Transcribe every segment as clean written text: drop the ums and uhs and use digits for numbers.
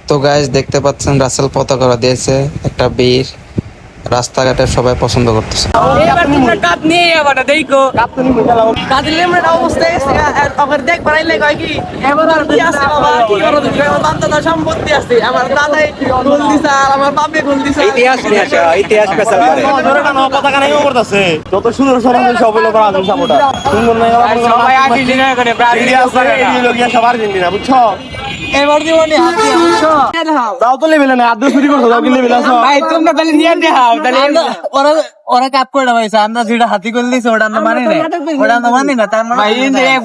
তো গাইস দেখতে পাচ্ছেন রাসেল পতাকা দিয়েছে একটা বীর, রাস্তাঘাটে সবাই পছন্দ করতেছে। এবার তোমরা কাপ নিয়ে যাবা দেখো কাজলে আমরা অবস্থায় আবার দেখ বাড়াইলে কয় কি এবার আর কি আছে বাবা কি করো তুমি আমার দাদা সম্পত্তি আছে আমার দাদাই গোল দিছে আর আমার বাপে গোল দিছে ইতিহাস পেছাল করে ধরে না পতাকা নাই করতেছে যত সুন্দর সরাসরি সব হলো ব্রাজিল সাপোর্টার সুন্দর নাই সবাই আর্জেন্টিনা করে ব্রাজিল করে এই লোকিয়া সব আর্জেন্টিনা বুঝছো এবার দিবনি হাত দিয়ে বুঝছো দাও তো লেভেলে না আদু চুরি করছো দাও কি লেভেল আছো ভাই তোমরা তাহলে নিয়ে দেখাও তাহলে ওরা ওরা কাপ করে ভাইছে আমরা যেটা হাতি করে দিছি ওটা আমরা মানি না ওটা আমরা মানি না তার মানে ভাই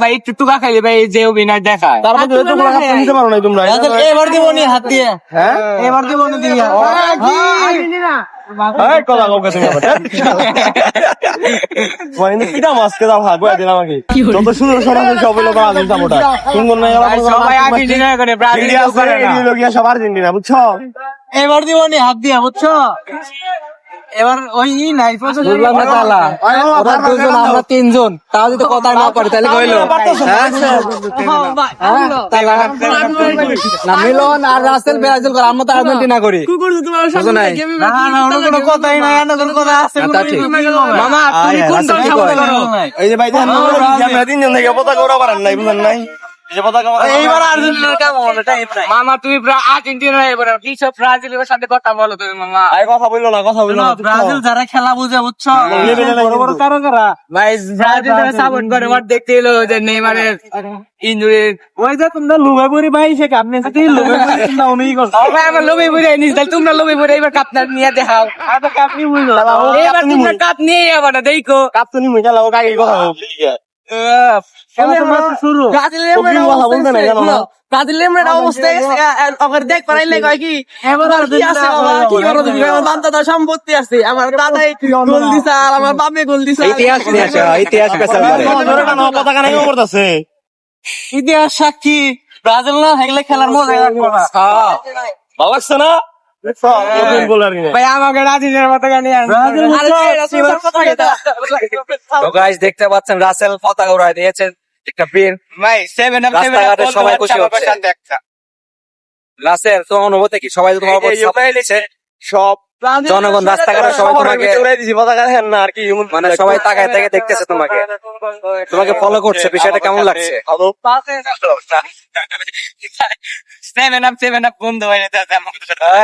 ভাই একটু টুকা খাইলে ভাই যে অভিনয় দেখায় তার মধ্যে তো কোনো কাপ নিতে পারো না তোমরা এবার দিবনি হাত দিয়ে হ্যাঁ এবার দিবনি দিয়া আর্জেন্টিনা এই কথা কও তুমি আবার মানে কিটা মাস্কে দাও ভাগ করে দিলাম আমাকে যত সুন্দর সরাসরি সব হলো ব্রাজিল সাপোর্টার সুন্দর নাই সবাই আর্জেন্টিনা করে ব্রাজিল করে না এই লোকিয়া সব আর্জেন্টিনা বুঝছো এবার দিবনি হাত দিয়া বুঝছো এবার ওই নাই বুঝলাম না তালা ওরা দুজন আমরা তিনজন, তাও যদি কথা না পারি তাহলে কইলো না মিলন আর রাসেল ব্রাজিল করে, আমরা তো আর্জেন্টিনা করি। বুঝো নাই? না না ওর কোনো কথাই নাই না কোনো কথা আছে তা ঠিক। মামা তুমি কোন দল সাপোর্ট করো এই যে ভাই আমরা তিনজন থেকে পতাকা ওরা পারেন নাই বুঝেন নাই এই যে পতাকা এইবার আর্জেন্টিনার কাম হবে টাইম নাই মামা তুমি আর্জেন্টিনা এবার কি সব ব্রাজিলের সাথে কথা বলো তুমি মামা আই কথা বললো না কথা বললো না ব্রাজিল যারা খেলা বুঝে বুঝছো বড় বড় কারা ভাই ব্রাজিল যারা সাপোর্ট করে ওর দেখতে এলো যে নেইমারের ইনজুরি ওই যে তোমরা লুভাইপুরি ভাই সে আপনি সাথে লুভাইপুরি চিন্তা উনিই করছো ভাই আমার লোভে বুঝে নিস তাহলে তোমরা লোভে বুঝে এবার কাপটা নিয়ে দেখাও আর আপনি বুঝলো এবার তোমরা কাপ নিয়ে যাবা না দেখো কাপ তো নি মজা লাগো কাকে কথা শুরু ব্রাজিলের কথা বলতে না জানো না ব্রাজিলের আমরা অবস্থায় আবার দেখ বাড়াইলে কয় কি এবার আর কি আছে বাবা কি করো তুমি আমার দাদা সম্পত্তি আছে আমার দাদাই গোল দিছে আর আমার বাপে গোল দিছে ইতিহাস পেছাল করে ধরে না পতাকা নাই করতেছে ইতিহাস সাক্ষী ব্রাজিল না থাকলে খেলার মজা লাগবে না ভালো লাগছে না ভাই আমাকে রাজিনের মতো গানি তো গাইস দেখতে পাচ্ছেন রাসেল পতাকা উড়ায় দিয়েছে একটা বীর, ভাই 7 আপ রাস্তাঘাটে সবাই খুশি হচ্ছে। রাসেল তো অনুভূতি কি? সবাই তো তোমার উপর সাপোর্ট দিচ্ছে, সব জনগণ রাস্তাঘাটে সবাই তোমাকে উড়াই দিছি পতাকা দেখেন না আর কি মানে সবাই তাকায় থেকে দেখতেছে তোমাকে, তোমাকে ফলো করছে, বিষয়টা কেমন লাগছে? 7 আপ বন্ধ হয়ে যেতে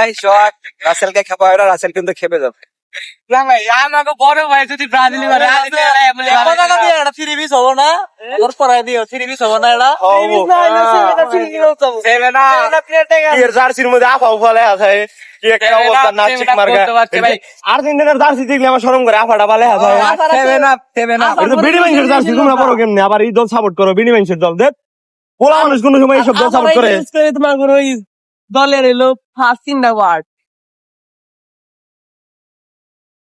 এই শট রাসেলকে খেপা হয় না, রাসেল কিন্তু খেপে যাবে। না ভাই আমাকে বড় ভাই যদি ব্রাজিল করে পতাকা দিয়ে এটা 3 পিস হবো না ওর পরাই দিও 3 পিস হবো না এটা 7 আপ এর জার্সির মধ্যে আফা উফালে আছে কি একটা অবস্থা নাচিক মার্কা আর্জেন্টিনার জার্সি দেখলে আমার শরম করে আফাটা বালে আছে 7 আপ এটা বিডি মানুষের জার্সি তোমরা পড়ো কেমনে আবার এই দল সাপোর্ট করো বিডি মানুষের দল দেখ পোলা মানুষ কোন সময় এইসব দল সাপোর্ট করে তোমার ওই দলের এলো ফার্স্ট ইন দা ওয়ার্ল্ড